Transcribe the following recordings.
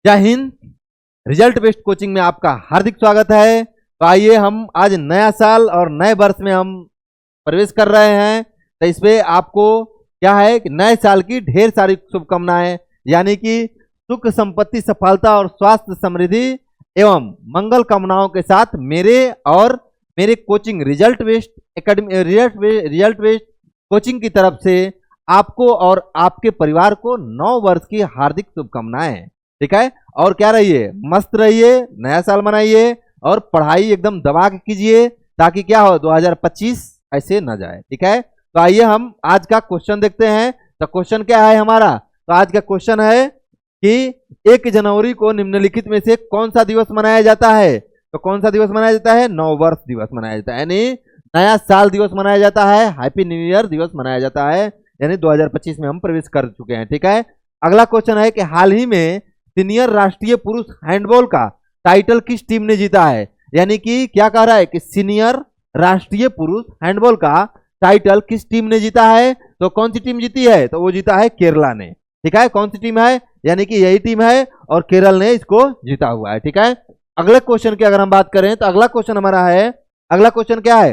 जय Hind. Result based coaching में आपका हार्दिक स्वागत है। तो आइए हम आज नया साल और नए वर्ष में हम प्रवेश कर रहे हैं। तो इसमें आपको क्या है कि नए साल की ढेर सारी शुभकामनाएं, यानी कि सुख संपत्ति सफलता और स्वास्थ्य समृद्धि एवं मंगल कामनाओं के साथ मेरे और मेरे coaching result based academy result based coaching की तरफ से आपको और आपके परिवार को 9 वर्ष की हार्दिक शुभकामनाएं। ठीक है, और क्या रहिए, मस्त रहिए, नया साल मनाइए और पढ़ाई एकदम दबा के कीजिए ताकि क्या हो 2025 ऐसे न जाए। ठीक है, तो आइए हम आज का क्वेश्चन देखते हैं। तो क्वेश्चन क्या है हमारा? तो आज का क्वेश्चन है कि 1 जनवरी को निम्नलिखित में से कौन सा दिवस मनाया जाता है? तो कौन सा दिवस मनाया जाता है? 9 वर्ष दिवस मनाया जाता है, यानी नया साल दिवस मनाया जाता है, हैप्पी न्यू ईयर दिवस मनाया जाता है, यानी 2025 में हम प्रवेश कर चुके हैं। ठीक है, अगला क्वेश्चन है कि हाल ही में सीनियर राष्ट्रीय पुरुष हैंडबॉल का टाइटल किस टीम ने जीता है? यानी कि क्या कह रहा है कि सीनियर राष्ट्रीय पुरुष हैंडबॉल का टाइटल किस टीम ने जीता है? तो कौन सी टीम जीती है? तो वो जीता है केरला ने। ठीक है, कौन सी टीम है? यानी कि यही टीम है और केरल ने इसको जीता हुआ है। ठीक है, अगले क्वेश्चन की अगर हम बात करें तो अगला क्वेश्चन हमारा है, अगला क्वेश्चन क्या है?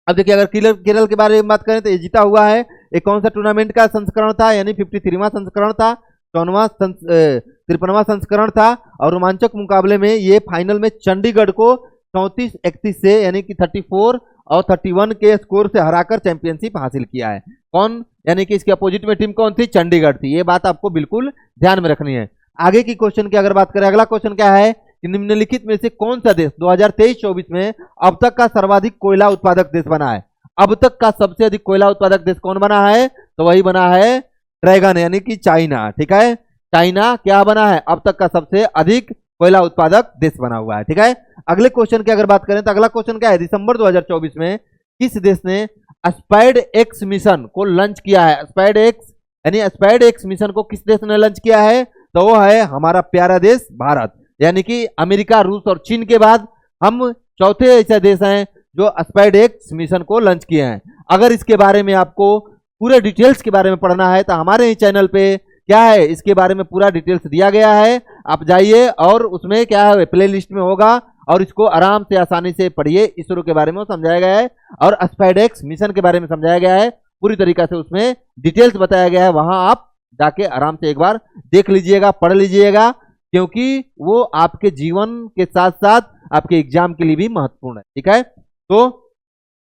अब देखिए, अगर केरल के बारे में बात करें तो ये जीता हुआ है। ये कौन सा टूर्नामेंट का संस्करण था? यानी 53वां संस्करण था, 53वां संस्करण था और रोमांचक मुकाबले में ये फाइनल में चंडीगढ़ को 34-31 से यानी कि 34 और 31 के स्कोर से हराकर चैंपियनशिप हासिल किया है। कौन? यानी कि इसके अपोजिट में टीम कौन थी? चंडीगढ़ थी। ये बात आपको बिल्कुल ध्यान में रखनी है। आगे की क्वेश्चन की अगर बात करें, अगला क्वेश्चन क्या है कि निम्नलिखित में से कौन सा देश 2023-24 में अब तक का सर्वाधिक कोयला उत्पादक देश बना है? अब तक का सबसे अधिक कोयला उत्पादक देश कौन बना है? तो वही बना है ड्रैगन, यानी कि चाइना। ठीक है, चाइना क्या बना है? अब तक का सबसे अधिक कोयला उत्पादक देश बना हुआ है। ठीक है, अगले क्वेश्चन की अगर बात करें तो अगला क्वेश्चन क्या है? दिसंबर 2024 में किस देश ने स्पैड एक्स मिशन को लॉन्च किया है? स्पैड एक्स यानी स्पैड एक्स मिशन को किस देश ने लॉन्च किया है? तो वो है हमारा प्यारा देश भारत, यानी कि अमेरिका, रूस और चीन के बाद हम चौथे ऐसे देश हैं जो स्पैड एक्स मिशन को लॉन्च किए हैं। अगर इसके बारे में आपको पूरे डिटेल्स के बारे में पढ़ना है तो हमारे ही चैनल पे क्या है, इसके बारे में पूरा डिटेल्स दिया गया है। आप जाइए और उसमें क्या है, प्ले लिस्ट में होगा और इसको आराम से आसानी से पढ़िए। इसरो के बारे में समझाया गया है और स्पैड एक्स मिशन के बारे में समझाया गया है, पूरी तरीका से उसमें डिटेल्स बताया गया है। वहां आप जाके आराम से एक बार देख लीजिएगा, पढ़ लीजिएगा, क्योंकि वो आपके जीवन के साथ साथ आपके एग्जाम के लिए भी महत्वपूर्ण है। ठीक है, तो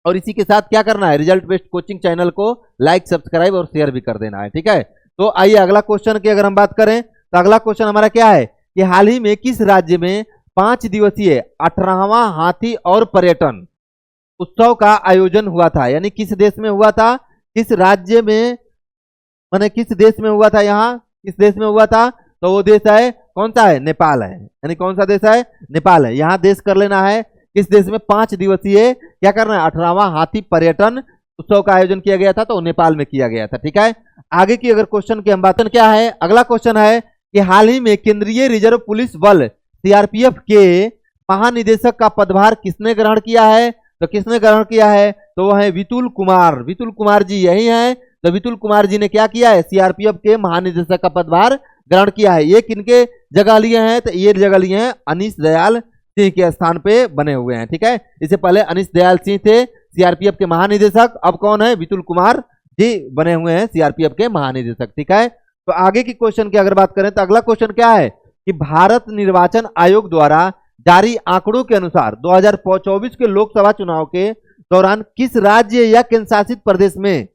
और इसी के साथ क्या करना है, रिजल्ट बेस्ड कोचिंग चैनल को लाइक, सब्सक्राइब और शेयर भी कर देना है। ठीक है, तो आइए अगला क्वेश्चन की अगर हम बात करें तो अगला क्वेश्चन हमारा क्या है कि हाल ही में किस राज्य में 5 दिवसीय 18वां हाथी और पर्यटन उत्सव का आयोजन हुआ था? यानी किस देश में हुआ था, किस राज्य में, माने किस देश में हुआ था? यहाँ किस देश में हुआ था? तो वो देश है कौन सा है? नेपाल है। यानी कौन सा देश है? नेपाल है। यहाँ देश कर लेना है, किस देश में 5 दिवसीय क्या करना है, 18वां हाथी पर्यटन उत्सव का आयोजन किया गया था? तो नेपाल में किया गया था। ठीक है, आगे की अगर क्वेश्चन की हम बात क्या है, अगला क्वेश्चन है कि हाल ही में केंद्रीय रिजर्व पुलिस बल सीआरपीएफ के महानिदेशक का पदभार किसने ग्रहण किया है? तो किसने ग्रहण किया है? तो वो है विपुल कुमार। विपुल कुमार जी यही है। तो विपुल कुमार जी ने क्या किया है? सीआरपीएफ के महानिदेशक का पदभार ग्रहण किया है। ये किनके जगह लिए हैं? तो ये जगह लिए हैं अनीश दयाल सिंह के स्थान पे बने हुए हैं। ठीक है, इससे पहले अनीश दयाल सिंह थे सीआरपीएफ के महानिदेशक, अब कौन है? विपुल कुमार जी बने हुए हैं सीआरपीएफ के महानिदेशक। ठीक है, तो आगे की क्वेश्चन की अगर बात करें तो अगला क्वेश्चन क्या है कि भारत निर्वाचन आयोग द्वारा जारी आंकड़ों के अनुसार 2024 के लोकसभा चुनाव के दौरान किस राज्य या केंद्र शासित प्रदेश में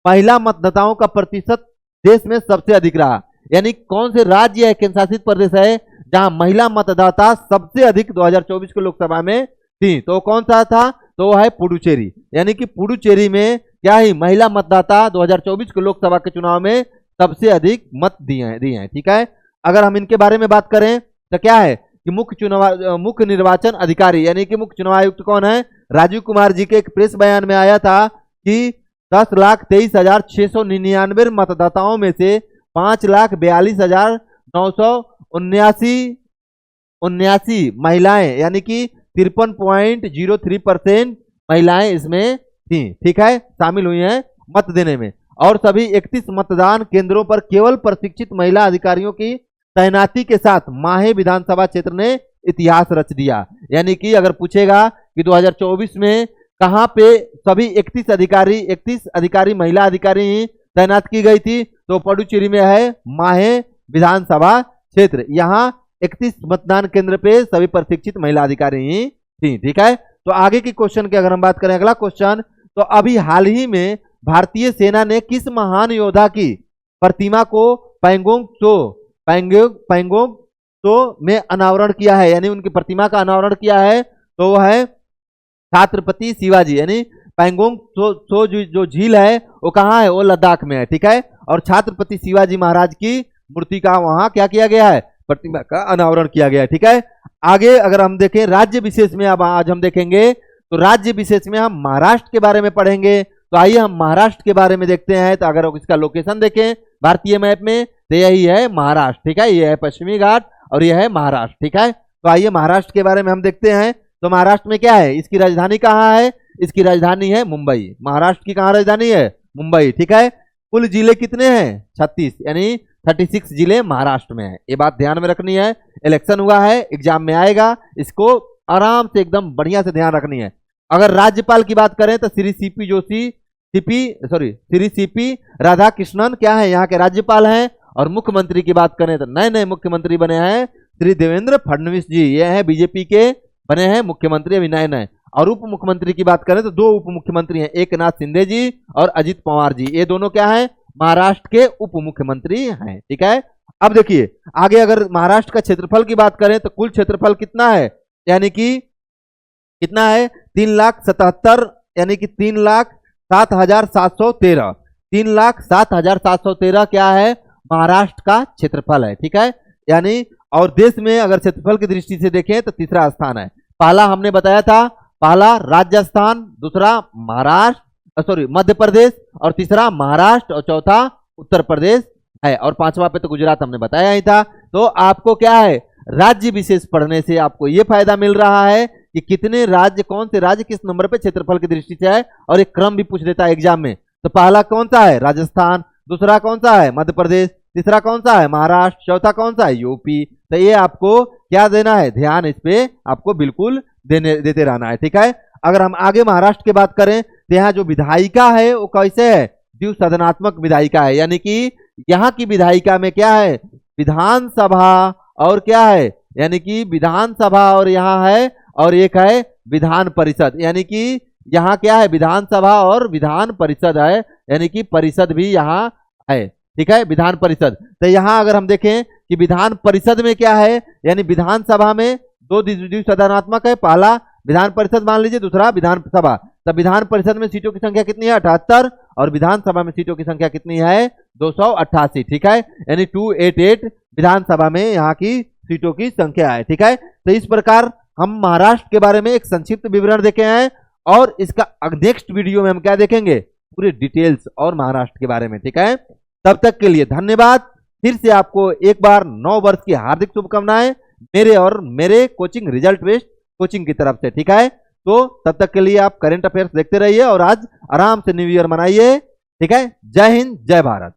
महिला मतदाताओं का प्रतिशत देश में सबसे अधिक रहा? यानी कौन से राज्य या केंद्र शासित प्रदेश है जहां महिला मतदाता सबसे अधिक 2024 के लोकसभा में थी? तो कौन सा था? तो वो है पुडुचेरी। यानी कि पुडुचेरी में क्या ही महिला मतदाता 2024 के लोकसभा के चुनाव में सबसे अधिक मत दिए हैं। ठीक है, अगर हम इनके बारे में बात करें तो क्या है कि मुख्य निर्वाचन अधिकारी यानी कि मुख्य चुनाव आयुक्त कौन है? राजीव कुमार जी के एक प्रेस बयान में आया था कि 10,23,699 मतदाताओं में से 5,42,979 महिलाएं यानी कि 53.03% महिलाएं इसमें थी। ठीक है, शामिल हुई हैं मत देने में और सभी 31 मतदान केंद्रों पर केवल प्रशिक्षित महिला अधिकारियों की तैनाती के साथ माहे विधानसभा क्षेत्र ने इतिहास रच दिया। यानी कि अगर पूछेगा कि 2024 में कहां पे सभी 31 अधिकारी महिला अधिकारी तैनात की गई थी, तो पुडुचेरी में है माहे विधानसभा क्षेत्र। यहाँ 31 मतदान केंद्र पे सभी प्रशिक्षित महिला अधिकारी ही थी। ठीक है, तो आगे की क्वेश्चन की अगर हम बात करें, अगला क्वेश्चन, तो अभी हाल ही में भारतीय सेना ने किस महान योद्धा की प्रतिमा को पैंगोंग त्सो में अनावरण किया है, यानी उनकी प्रतिमा का अनावरण किया है, तो वह है छत्रपति शिवाजी। यानी पैंगोंग त्सो जो झील है वो कहाँ है, वो लद्दाख में है। ठीक है, और छत्रपति शिवाजी महाराज की मूर्ति का वहां क्या किया गया है, प्रतिमा का अनावरण किया गया है। ठीक है, आगे अगर हम देखें राज्य विशेष में, अब आज हम देखेंगे तो राज्य विशेष में हम महाराष्ट्र के बारे में पढ़ेंगे। तो आइए हम महाराष्ट्र के बारे में देखते हैं। तो अगर इसका लोकेशन देखें भारतीय मैप में, तो यही है महाराष्ट्र। ठीक है, ये है पश्चिमी घाट और यह है महाराष्ट्र। ठीक है, तो आइए महाराष्ट्र के बारे में हम देखते हैं। तो महाराष्ट्र में क्या है, इसकी राजधानी कहाँ है, इसकी राजधानी है मुंबई। महाराष्ट्र की कहाँ राजधानी है, मुंबई। ठीक है, कुल जिले कितने हैं, 36, यानी 36 जिले महाराष्ट्र में है। ये बात ध्यान में रखनी है, इलेक्शन हुआ है, एग्जाम में आएगा, इसको आराम से एकदम बढ़िया से ध्यान रखनी है। अगर राज्यपाल की बात करें तो श्री सीपी राधाकृष्णन क्या है, यहाँ के राज्यपाल हैं। और मुख्यमंत्री की बात करें तो नए नए मुख्यमंत्री बने हैं श्री देवेंद्र फडणवीस जी, ये हैं बीजेपी के बने हैं मुख्यमंत्री अभी नए नए। और उप मुख्यमंत्री की बात करें तो 2 उप मुख्यमंत्री हैं, एकनाथ शिंदे जी और अजित पवार जी, ये दोनों क्या हैं, महाराष्ट्र के उप मुख्यमंत्री हैं। ठीक है, अब देखिए आगे अगर महाराष्ट्र का क्षेत्रफल की बात करें तो कुल क्षेत्रफल कितना है, यानी कि कितना है, 3,77,000, यानी कि 3,07,713, 3,07,713 क्या है, महाराष्ट्र का क्षेत्रफल है। ठीक है, यानी और देश में अगर क्षेत्रफल की दृष्टि से देखें तो तीसरा स्थान है। पहला हमने बताया था, पहला राजस्थान, दूसरा मध्य प्रदेश, और तीसरा महाराष्ट्र, और चौथा उत्तर प्रदेश है, और पांचवा पे तो गुजरात हमने बताया ही था। तो आपको क्या है, राज्य विशेष पढ़ने से आपको ये फायदा मिल रहा है कि कितने राज्य, कौन से राज्य किस नंबर पे क्षेत्रफल की दृष्टि से है, और एक क्रम भी पूछ देता है एग्जाम में। तो पहला कौन सा है, राजस्थान, दूसरा कौन सा है, मध्य प्रदेश, तीसरा कौन सा है, महाराष्ट्र, चौथा कौन सा है, यूपी। तो ये आपको क्या देना है, ध्यान इस पे आपको बिल्कुल देते रहना है। ठीक है, अगर हम आगे महाराष्ट्र की बात करें तो यहाँ जो विधायिका है वो कैसे है, द्विसदनात्मक विधायिका है। यानी कि यहाँ की विधायिका में क्या है, विधानसभा और क्या है, यानी कि विधानसभा और यहाँ है, और एक है विधान परिषद। यानी कि यहाँ क्या है, विधानसभा और विधान परिषद है, यानी कि परिषद भी यहाँ है। ठीक है, विधान परिषद। तो यहाँ अगर हम देखें कि विधान परिषद में क्या है, यानी विधानसभा में 2 द्विसदनात्मक है, पहला विधान परिषद मान लीजिए, दूसरा विधानसभा। तब विधान परिषद में सीटों की संख्या कितनी है, 78, और विधानसभा में सीटों की संख्या कितनी है, 288। ठीक है, यानी 288 विधानसभा में यहाँ की सीटों की संख्या है। ठीक है, तो इस प्रकार हम महाराष्ट्र के बारे में एक संक्षिप्त विवरण देखे हैं, और इसका नेक्स्ट वीडियो में हम क्या देखेंगे, पूरे डिटेल्स और महाराष्ट्र के बारे में। ठीक है, तब तक के लिए धन्यवाद। फिर से आपको एक बार 9 वर्ष की हार्दिक शुभकामनाएं मेरे और मेरे कोचिंग रिजल्ट बेस्ड कोचिंग की तरफ से। ठीक है, तो तब तक के लिए आप करंट अफेयर्स देखते रहिए और आज आराम से न्यू ईयर मनाइए। ठीक है, जय हिंद, जय भारत।